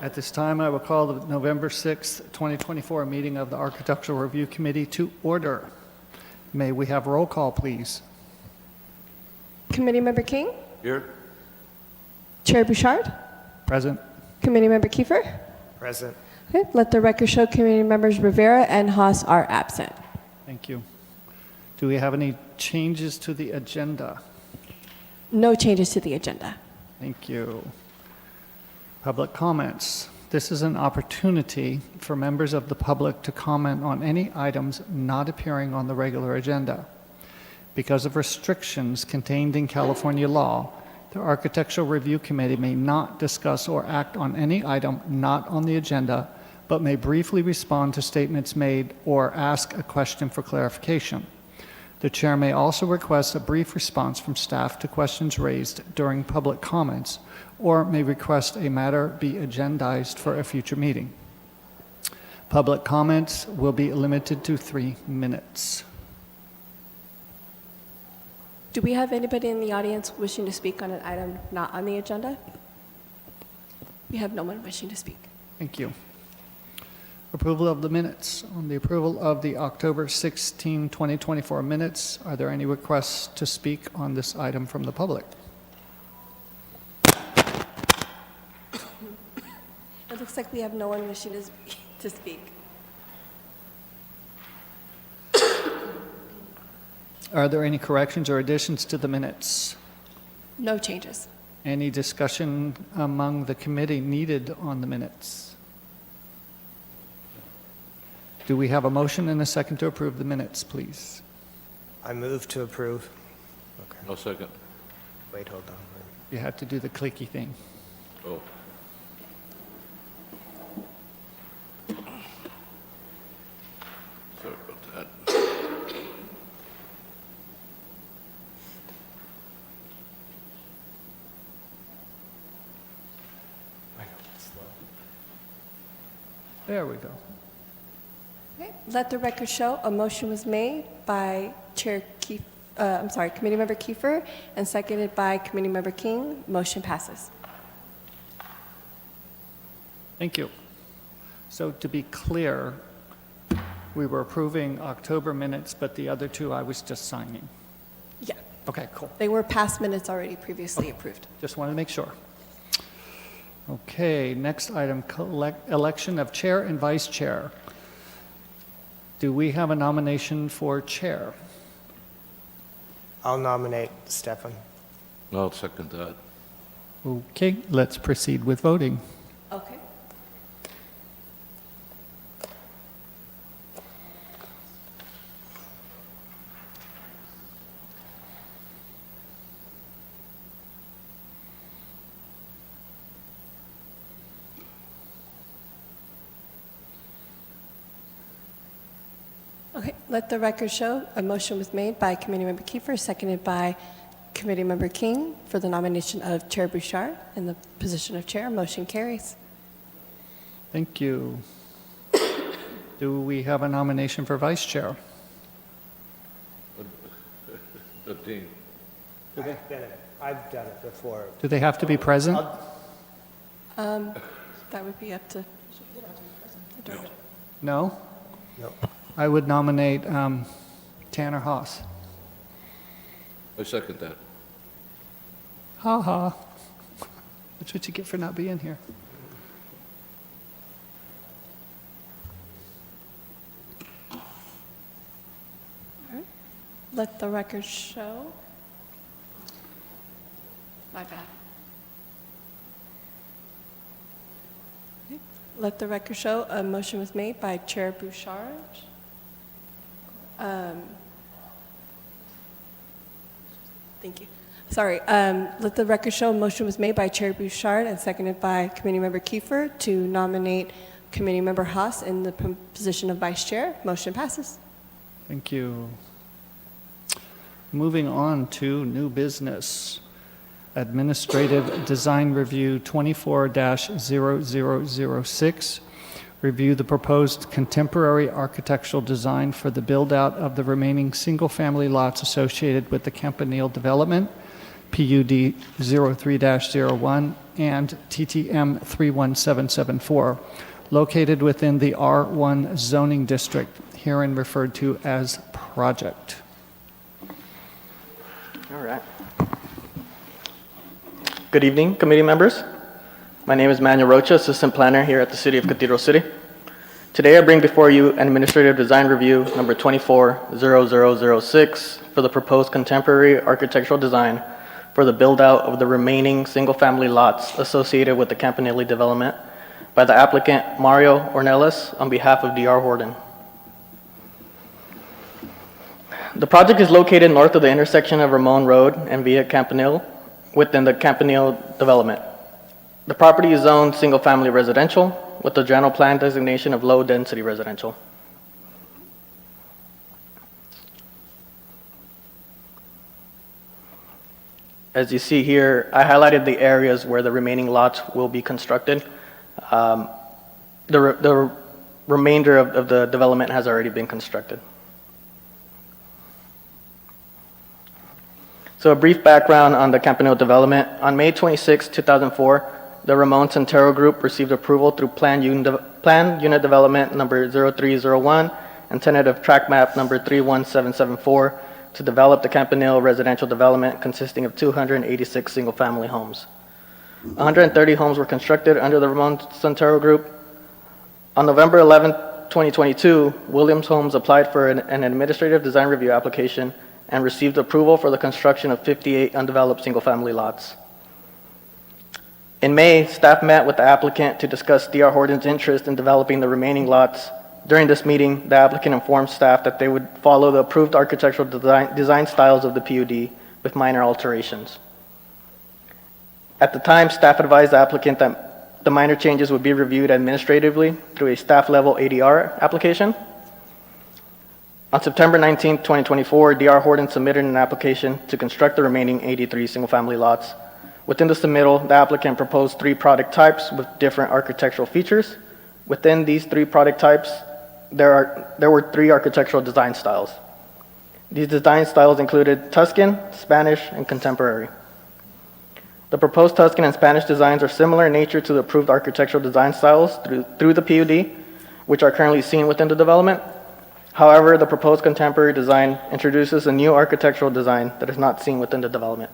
At this time, I will call the November 6th, 2024 meeting of the Architectural Review Committee to order. May we have roll call, please? Committee Member King, Here. Chair Bouchard, Present. Committee Member Kiefer. Present. Okay, let the record show Committee Members Rivera and Haas are absent. Thank you. Do we have any changes to the agenda? No changes to the agenda. Thank you. Public comments. This is an opportunity for members of the public to comment on any items not appearing on the regular agenda. Because of restrictions contained in California law, the Architectural Review Committee may not discuss or act on any item not on the agenda, but may briefly respond to statements made or ask a question for clarification. The chair may also request a brief response from staff to questions raised during public comments, or may request a matter be agendized for a future meeting. Public comments will be limited to 3 minutes. Do we have anybody in the audience wishing to speak on an item not on the agenda? We have no one wishing to speak. Thank you. Approval of the minutes. On the approval of the October 16, 2024 minutes, are there any requests to speak on this item from the public? It looks like we have no one wishing to speak. Are there any corrections or additions to the minutes? No changes. Any discussion among the committee needed on the minutes? Do we have a motion and a second to approve the minutes, please? I move to approve. Okay. No second. Wait, hold on. You have to do the clicky thing. Oh. Sorry about that. There we go. Okay. Let the record show a motion was made by Committee Member Kiefer and seconded by Committee Member King. Motion passes. Thank you. So to be clear, we were approving October minutes, but the other two I was just signing. Yeah, Okay, cool. they were past minutes already previously approved. Just wanted to make sure. Okay, next item, election of chair and vice chair. Do we have a nomination for chair? I'll nominate Stefan. I'll second that. Okay, let's proceed with voting. Okay. Okay, let the record show a motion was made by Committee Member Kiefer, seconded by Committee Member King for the nomination of Chair Bouchard in the position of chair. Motion carries. Thank you. Do we have a nomination for vice chair? The dean. I've done it before. Do they have to be present? That would be up to the director. No? No. I would nominate Tanner Haas. I second that. Ha ha. That's what you get for not being here. Let the record show. My bad. Okay. Let the record show a motion was made by Chair Bouchard. Thank you. Sorry. Let the record show a motion was made by Chair Bouchard and seconded by Committee Member Kiefer to nominate Committee Member Haas in the position of Vice Chair. Motion passes. Thank you. Moving on to new business. Administrative Design Review 24-0006. Review the proposed contemporary architectural design for the build-out of the remaining single-family lots associated with the Campanile development, PUD 03-01, and TTM 31774, located within the R1 zoning district, herein referred to as project. All right. Good evening, committee members. My name is Manuel Rocha, Assistant Planner here at the City of Cathedral City. Today I bring before you an Administrative Design Review number 240006 for the proposed contemporary architectural design for the build-out of the remaining single-family lots associated with the Campanile development by the applicant Mario Ornelas on behalf of D.R. Horton. The project is located north of the intersection of Ramon Road and Via Campanile within the Campanile development. The property is zoned single-family residential with the general plan designation of low-density residential. As you see here, I highlighted the areas where the remaining lots will be constructed. The remainder of the development has already been constructed. So a brief background on the Campanile development. On May 26, 2004, the Ramon Santero Group received approval through Plan Unit Development number 0301 and tentative track map number 31774 to develop the Campanile residential development consisting of 286 single-family homes. 130 homes were constructed under the Ramon Santero Group. On November 11, 2022, Williams Homes applied for an administrative design review application and received approval for the construction of 58 undeveloped single-family lots. In May, staff met with the applicant to discuss D.R. Horton's interest in developing the remaining lots. During this meeting, the applicant informed staff that they would follow the approved architectural design styles of the PUD with minor alterations. At the time, staff advised the applicant that the minor changes would be reviewed administratively through a staff-level ADR application. On September 19, 2024, D.R. Horton submitted an application to construct the remaining 83 single-family lots. Within the submittal, the applicant proposed 3 product types with different architectural features. Within these 3 product types, there were 3 architectural design styles. These design styles included Tuscan, Spanish, and contemporary. The proposed Tuscan and Spanish designs are similar in nature to the approved architectural design styles through the PUD, which are currently seen within the development. However, the proposed contemporary design introduces a new architectural design that is not seen within the development.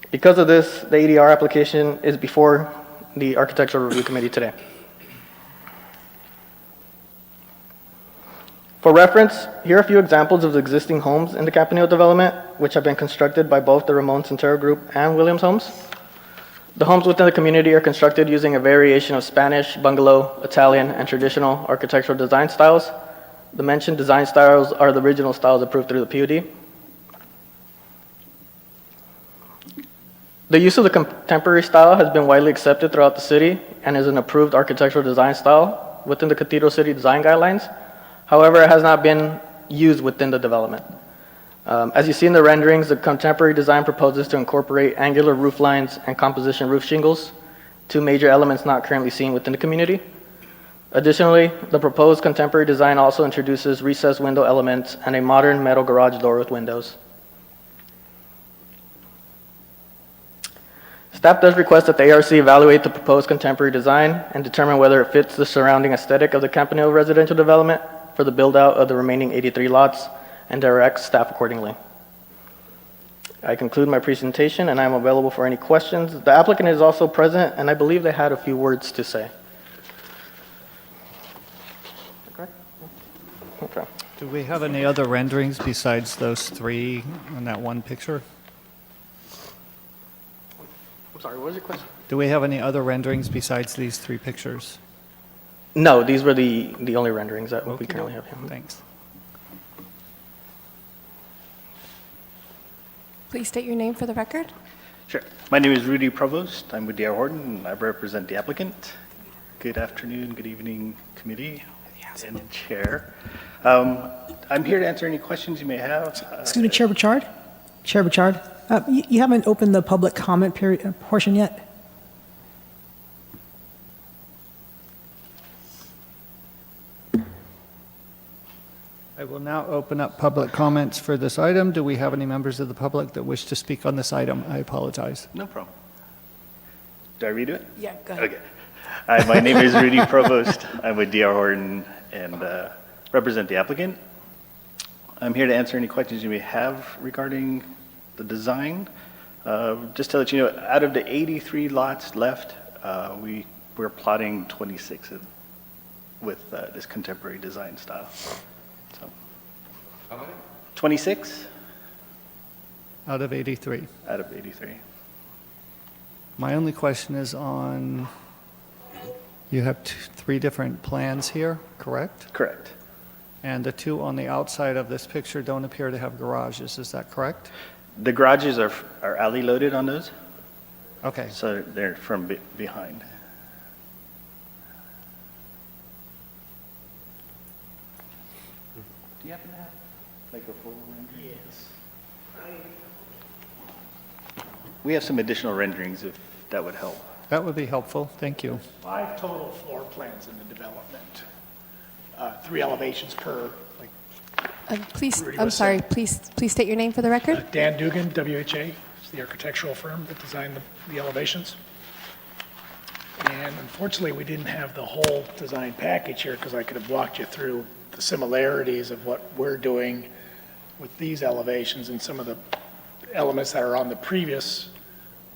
Because of this, the ADR application is before the Architectural Review Committee today. For reference, here are a few examples of the existing homes in the Campanile development, which have been constructed by both the Ramon Santero Group and Williams Homes. The homes within the community are constructed using a variation of Spanish, bungalow, Italian, and traditional architectural design styles. The mentioned design styles are the original styles approved through the PUD. The use of the contemporary style has been widely accepted throughout the city and is an approved architectural design style within the Cathedral City design guidelines. However, it has not been used within the development. As you see in the renderings, the contemporary design proposes to incorporate angular roof lines and composition roof shingles, 2 major elements not currently seen within the community. Additionally, the proposed contemporary design also introduces recessed window elements and a modern metal garage door with windows. Staff does request that the ARC evaluate the proposed contemporary design and determine whether it fits the surrounding aesthetic of the Campanile residential development for the build-out of the remaining 83 lots and direct staff accordingly. I conclude my presentation and I'm available for any questions. The applicant is also present and I believe they had a few words to say. Okay. Do we have any other renderings besides those 3 in that one picture? I'm sorry, what was your question? Do we have any other renderings besides these 3 pictures? No, these were the only renderings that we currently have. Thanks. Please state your name for the record. Sure. My name is Rudy Provost. I'm with D.R. Horton, and I represent the applicant. Good afternoon, good evening, committee and chair. I'm here to answer any questions you may have. Excuse me, Chair Bouchard? Chair Bouchard, you haven't opened the public comment period portion yet? I will now open up public comments for this item. Do we have any members of the public that wish to speak on this item? I apologize. No problem. Do I read it? Yeah, go ahead. Okay. Hi, my name is Rudy Provost. I'm with D.R. Horton and represent the applicant. I'm here to answer any questions you may have regarding the design. Just to let you know, out of the 83 lots left, we're plotting 26 with this contemporary design style. So, How many? 26 Out of 83. out of 83. My only question is on, you have three different plans here, correct? Correct. And the two on the outside of this picture don't appear to have garages, is that correct? The garages are alley loaded on those, Okay, so they're from behind. Do you happen to have like a full rendering? Yes. We have some additional renderings if that would help. that would be helpful, thank you. 5 total floor plans in the development. 3 elevations per, like, Please, Rudy I'm was sorry, please state your name for the record. Dan Dugan, WHA, is the architectural firm that designed the elevations. And unfortunately, we didn't have the whole design package here because I could have walked you through the similarities of what we're doing with these elevations and some of the elements that are on the previous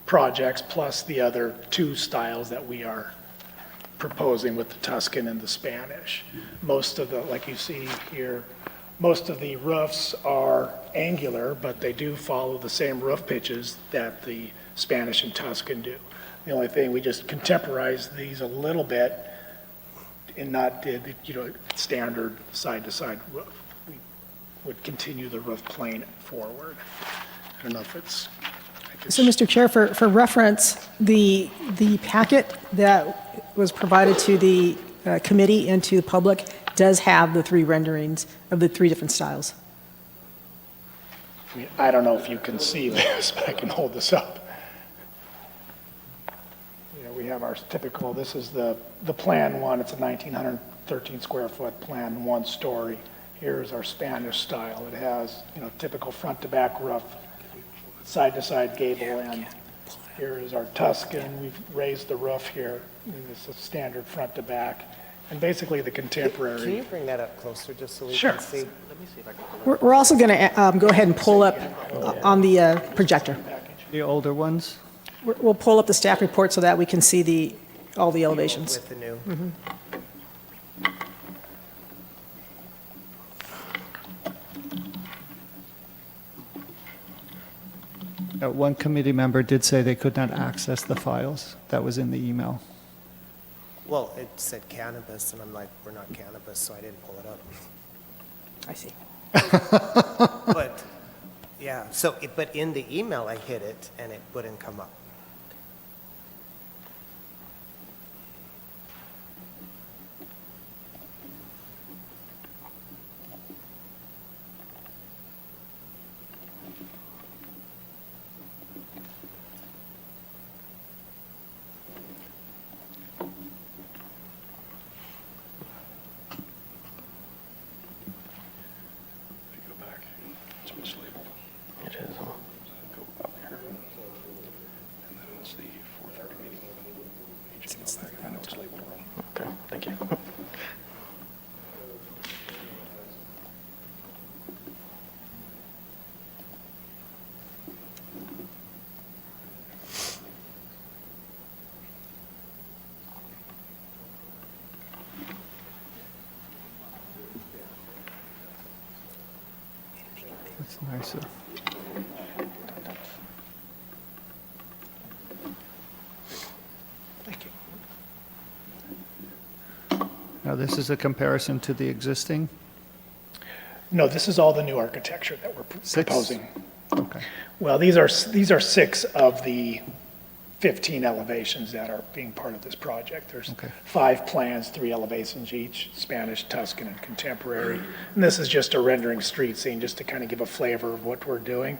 projects, plus the other 2 styles that we are proposing with the Tuscan and the Spanish. Most of the, like you see here, most of the roofs are angular, but they do follow the same roof pitches that the Spanish and Tuscan do. The only thing, we just contemporized these a little bit and not did, standard side-to-side roof. We would continue the roof plane forward. I don't know if it's, So, Mr. Chair, for reference, the packet that was provided to the committee and to the public does have the 3 renderings of the 3 different styles. I mean, I don't know if you can see this, but I can hold this up. We have our typical, this is the plan one, it's a 1,913 square foot plan, 1 story. Here's our Spanish style. It has, typical front to back roof, side to side gable end. Here is our Tuscan. We've raised the roof here. It's a standard front to back. And basically the Can contemporary. you bring that up closer just so we Sure. can see? We're also going to go ahead and pull up on the projector. The older ones? We'll pull up the staff report so that we can see all the elevations. With the new. One committee member did say they could not access the files. That was in the email. Well, it said cannabis, and I'm like, we're not cannabis, so I didn't pull it up. I see. But, yeah, so, but in the email, I hit it, and it wouldn't come up. If you go back, it's mislabeled. It is, huh? Go up here. And then it's the 4:30 meeting. You just go back. I know it's labeled wrong. Okay, thank you. That's nicer. Thank you. Now, this is a comparison to the existing? No, this is all the new architecture that we're Six? proposing. Okay. Well, these are 6 of the 15 elevations that are being part of this project. There's Okay. 5 plans, 3 elevations each, Spanish, Tuscan, and contemporary. And this is just a rendering street scene, just to kind of give a flavor of what we're doing.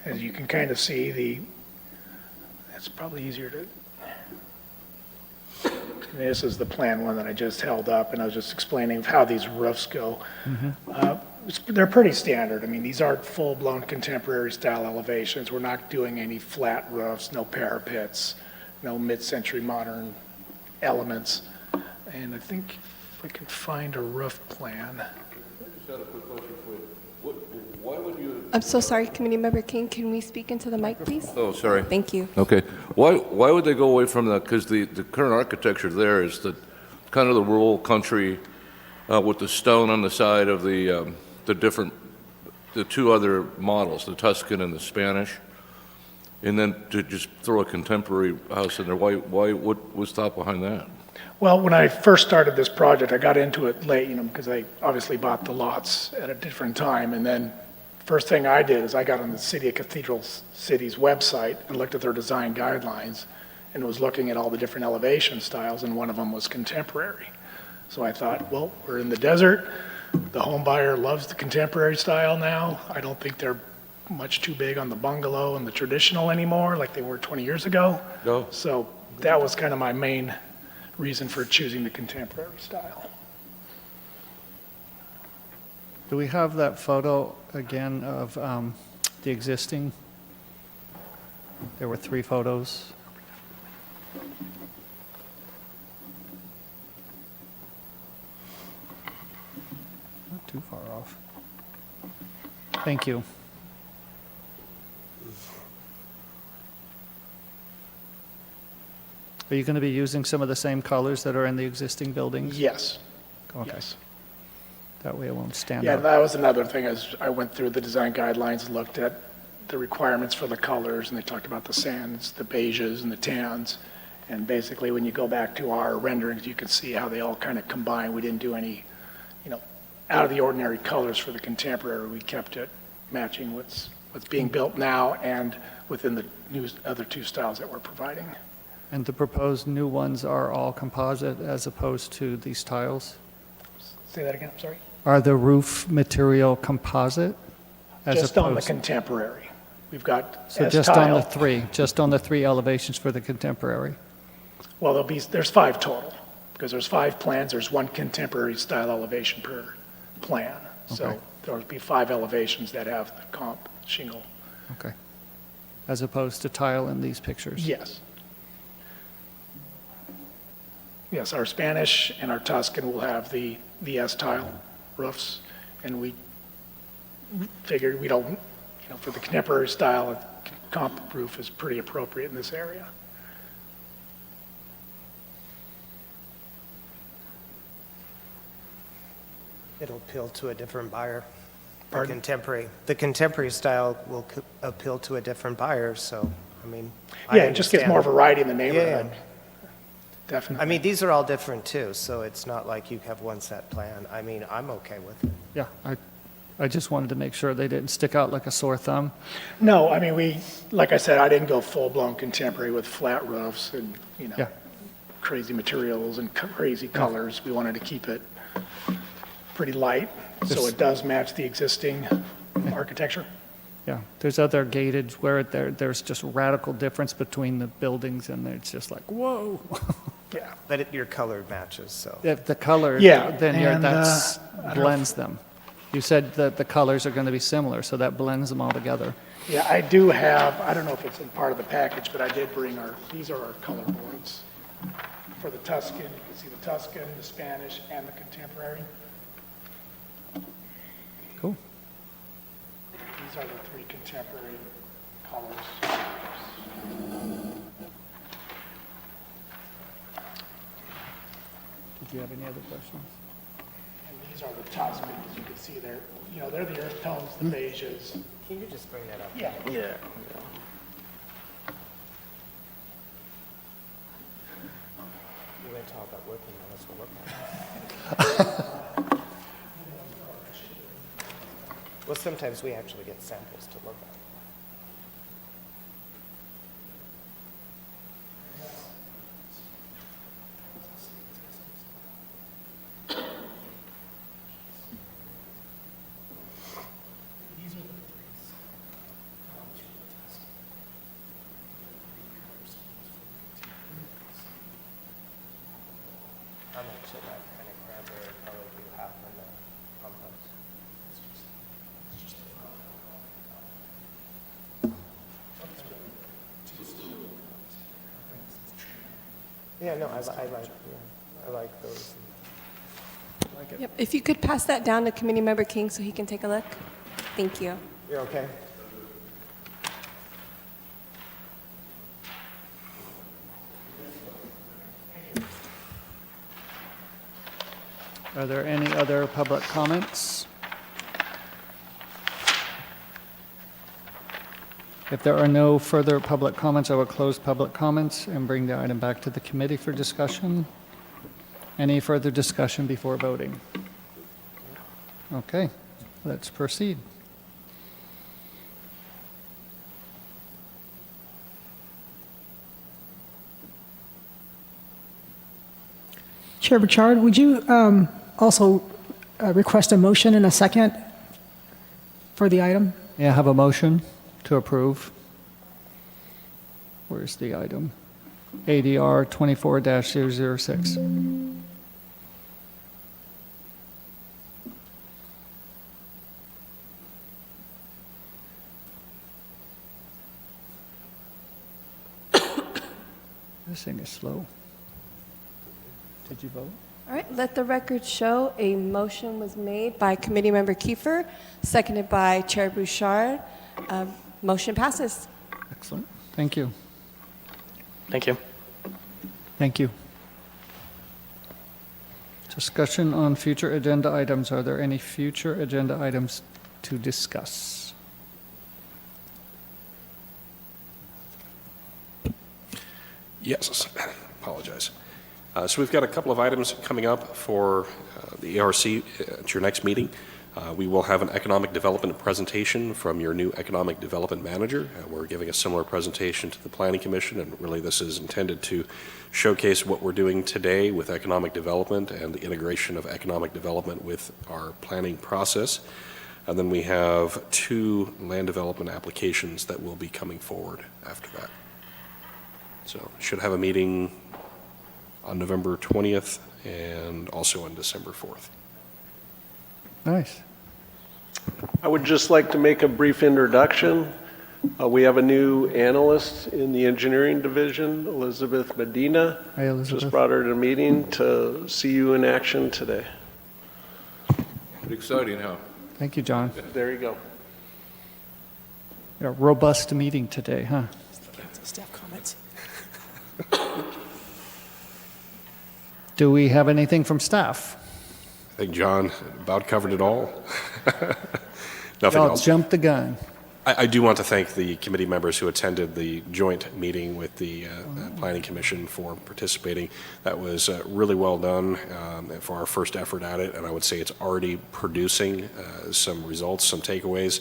As you can kind of see, it's probably easier to, this is the plan one that I just held up, and I was just explaining how these roofs go. They're pretty standard. I mean, these aren't full-blown contemporary style elevations. We're not doing any flat roofs, no parapets. mid-century modern elements. And I think if we can find a rough plan. Why would you, I'm so sorry, Committee Member King, can we speak into the mic, please? oh, sorry. Thank you. Okay. Why would they go away from that? Because the current architecture there is kind of the rural country with the stone on the side of the two other models, the Tuscan and the Spanish. And then to just throw a contemporary house in there, what was thought behind that? Well, when I first started this project, I got into it late, because I obviously bought the lots at a different time. And then first thing I did is I got on the City of Cathedral City's website and looked at their design guidelines and was looking at all the different elevation styles, and one of them was contemporary. So I thought, well, we're in the desert. The home buyer loves the contemporary style now. I don't think they're much too big on the bungalow and the traditional anymore like they were 20 years ago. No. So that was kind of my main reason for choosing the contemporary style. Do we have that photo again of the existing? There were 3 photos. Not too far off. Thank you. Are you going to be using some of the same colors that are in the existing buildings? Yes, Okay. yes. That way it won't stand Yeah, out. that was another thing, as I went through the design guidelines and looked at the requirements for the colors, and they talked about the sands, the beiges, and the tans. And basically, when you go back to our renderings, you can see how they all kind of combine. We didn't do any, out of the ordinary colors for the contemporary. We kept it matching what's being built now and within the other 2 styles that we're providing. And the proposed new ones are all composite as opposed to these tiles? Say that again, I'm sorry? Are the roof material composite? as Just on the opposed- contemporary. We've got So S just on the tile. just on the 3 elevations for the contemporary? Well, there's 5 total, because there's 5 plans, there's 1 contemporary style elevation per plan. So Okay. there would be 5 elevations that have the comp shingle. Okay. As opposed to tile in these pictures? Yes. Yes, our Spanish and our Tuscan will have the S tile roofs, and we figured we don't, for the contemporary style, a comp roof is pretty appropriate in this area. It'll appeal to a different buyer. Pardon? The contemporary style will appeal to a different buyer, so, I mean. I Yeah, it just gets more understand. variety in the Yeah, neighborhood. I Definitely. mean, these are all different too, so it's not like you have one set plan. I mean, I'm okay with it. Yeah, I just wanted to make sure they didn't stick out like a sore thumb. No, I mean, like I said, I didn't go full-blown contemporary with flat roofs and, Yeah. crazy materials and crazy colors. We wanted to keep it pretty light, so Just- it does match the existing architecture. Yeah, there's other gated where there's just radical difference between the buildings, and it's just like, whoa. Yeah. But your color matches, so. If the color, Yeah, then and, that's I don't know blends them. You said that the colors are going to be similar, so that blends them all together. Yeah, I do have, I don't know if it's in part of the package, but I did bring these are our color boards for the Tuscan. You can see the Tuscan, the Spanish, and the contemporary. Cool. These are the 3 contemporary colors. Did you have any other questions? And these are the Tuscans. You can see they're the earth tones, the beiges. Can you just bring that up? Yeah. Yeah. You went to all about working on this, we'll work on it. Well, sometimes we actually get samples to look at. I'm not sure what kind of cranberry color do you have in the compost? Yeah, no, I like those. Yep. If you could pass that down to Committee Member King so he can take a look. Thank you. You're okay? Are there any other public comments? If there are no further public comments, I will close public comments and bring the item back to the committee for discussion. Any further discussion before voting? Okay, let's proceed. Chair Bouchard, would you also request a motion and a second for the item? May I have a motion to approve? Where's the item? ADR 24-006. This thing is slow. Did you vote? All right, let the record show a motion was made by Committee Member Kiefer, seconded by Chair Bouchard. Motion passes. Excellent. Thank you. Thank you. Thank you. Discussion on future agenda items. Are there any future agenda items to discuss? Yes, apologize. So we've got a couple of items coming up for the ARC at your next meeting. We will have an economic development presentation from your new economic development manager. We're giving a similar presentation to the Planning Commission, and really this is intended to showcase what we're doing today with economic development and the integration of economic development with our planning process. And then we have 2 land development applications that will be coming forward after that. So should have a meeting on November 20th and also on December 4th. Nice. I would just like to make a brief introduction. We have a new analyst in the engineering division, Elizabeth Medina. Hi, Elizabeth. Just brought her to a meeting to see you in action today. Pretty exciting, huh? Thank you, John. There you go. A robust meeting today, huh? Staff comments. Do we have anything from staff? I think John about covered it all. Nothing Y'all else. jumped the gun. I do want to thank the committee members who attended the joint meeting with the Planning Commission for participating. That was really well done for our first effort at it, and I would say it's already producing some results, some takeaways.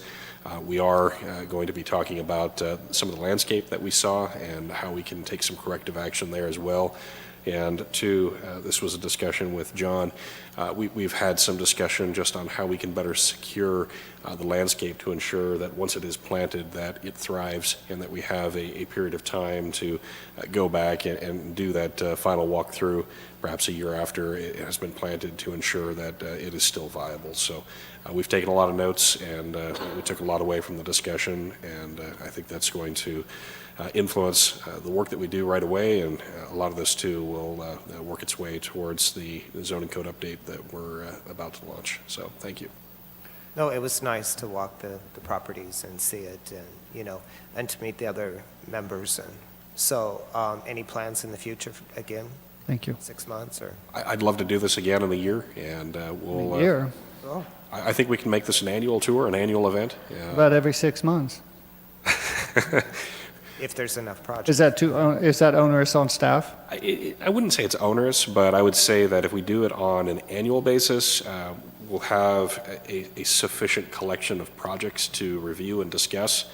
We are going to be talking about some of the landscape that we saw and how we can take some corrective action there as well. And 2, this was a discussion with John. We've had some discussion just on how we can better secure the landscape to ensure that once it is planted, that it thrives and that we have a period of time to go back and do that final walkthrough, perhaps a year after it has been planted, to ensure that it is still viable. So we've taken a lot of notes, and we took a lot away from the discussion, and I think that's going to influence the work that we do right away, and a lot of this too will work its way towards the zoning code update that we're about to launch. So thank you. No, it was nice to walk the properties and see it, and, you know, and to meet the other members. And so, any plans in the future, again, Thank you. 6 months, or? I'd love to do this again in a year, and we'll. Here, Oh, I think we can make this an annual tour, an annual event. about every 6 months. if there's enough projects. Is that onerous on staff? I wouldn't say it's onerous, but I would say that if we do it on an annual basis, we'll have a sufficient collection of projects to review and discuss.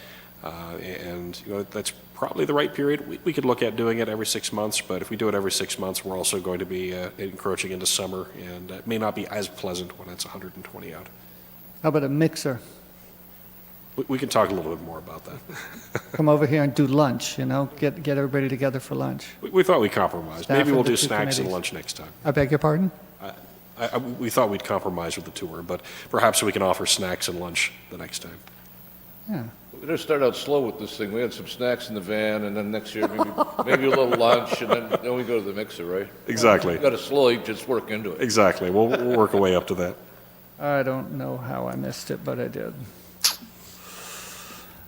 And you know, that's probably the right period. We could look at doing it every 6 months, but if we do it every 6 months, we're also going to be encroaching into summer, and it may not be as pleasant when it's 120 out. How about a mixer? We can talk a little bit more about that. Come over here and do lunch, you know, get everybody together for lunch. We thought we compromised. Staff Maybe of we'll the do two snacks and committees. lunch next time. I beg your pardon? We thought we'd compromise with the tour, but perhaps we can offer snacks and lunch the next time. Yeah. We're going to start out slow with this thing. We had some snacks in the van, and then next year, maybe a little lunch, and then we go to the mixer, right? Exactly. We've got to slowly just work into it. Exactly. We'll work our way up to that. I don't know how I missed it, but I did.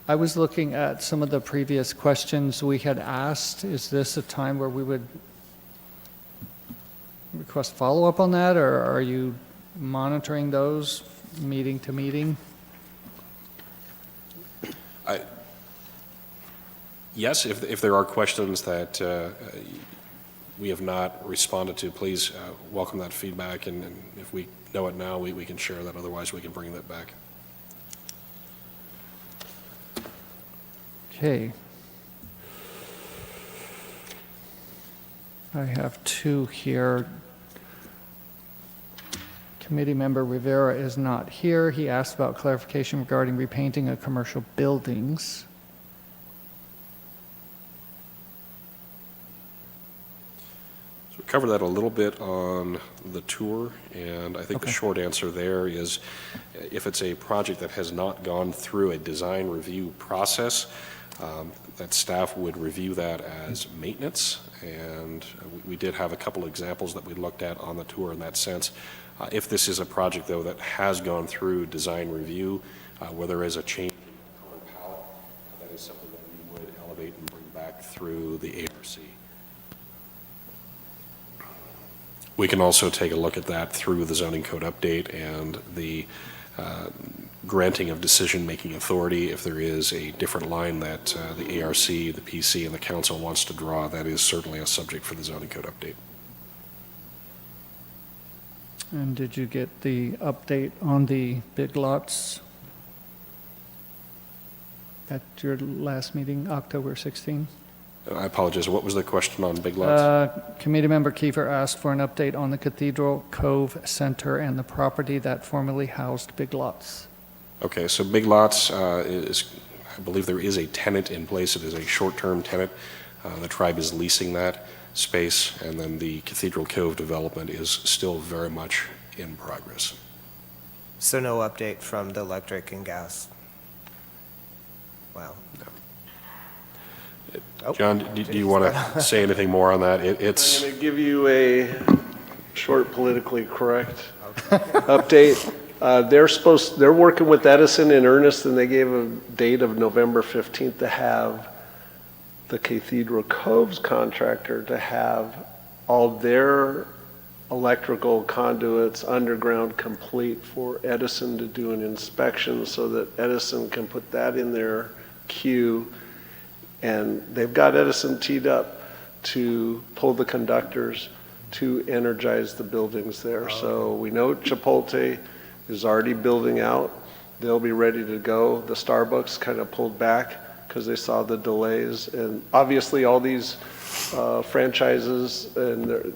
I was looking at some of the previous questions we had asked. Is this a time where we would request follow-up on that, or are you monitoring those meeting to meeting? Yes, if there are questions that we have not responded to, please welcome that feedback, and if we know it now, we can share that. Otherwise, we can bring that back. Okay. I have two here. Committee member Rivera is not here. He asked about clarification regarding repainting of commercial buildings. So we covered that a little bit on the tour, and I think the Okay. short answer there is if it's a project that has not gone through a design review process, that staff would review that as maintenance, and we did have a couple examples that we looked at on the tour in that sense. If this is a project, though, that has gone through design review, where there is a change in color palette, that is something that we would elevate and bring back through the ARC. We can also take a look at that through the zoning code update and the granting of decision-making authority. If there is a different line that the ARC, the PC, and the council wants to draw, that is certainly a subject for the zoning code update. And did you get the update on the big lots at your last meeting, October 16? I apologize, what was the question on big lots? Committee member Kiefer asked for an update on the Cathedral Cove Center and the property that formerly housed Big Lots. Okay, so big lots is, I believe there is a tenant in place. It is a short-term tenant. The tribe is leasing that space, and then the Cathedral Cove development is still very much in progress. So no update from the electric and gas? Wow. Oh, John, do you want to say anything more on that? I'm It's, going to give you a short politically correct update. They're working with Edison in earnest, and they gave a date of November 15th to have the Cathedral Coves contractor to have all their electrical conduits underground complete for Edison to do an inspection so that Edison can put that in their queue. And they've got Edison teed up to pull the conductors to energize the buildings there. So we know Chipotle is already building out. They'll be ready to go. The Starbucks kind of pulled back because they saw the delays. And obviously all these franchises and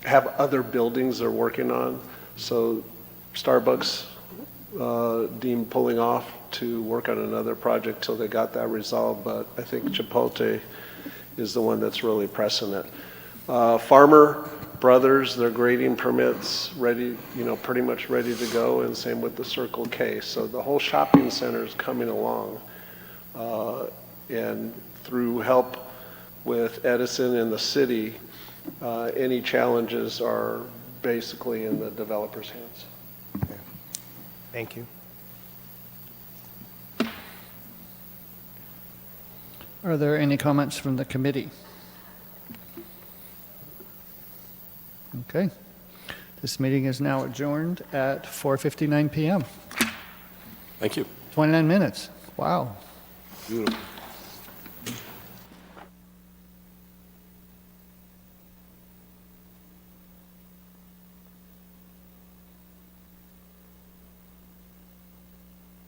have other buildings they're working on. So Starbucks deemed pulling off to work on another project till they got that resolved, but I think Chipotle is the one that's really pressing it. Farmer Brothers, their grading permits ready, pretty much ready to go, and same with the Circle K. So the whole shopping center is coming along, and through help with Edison and the city, any challenges are basically in the developer's hands. Thank you. Are there any comments from the committee? Okay. This meeting is now adjourned at 4:59 PM. thank you. 29 minutes. Wow. Beautiful.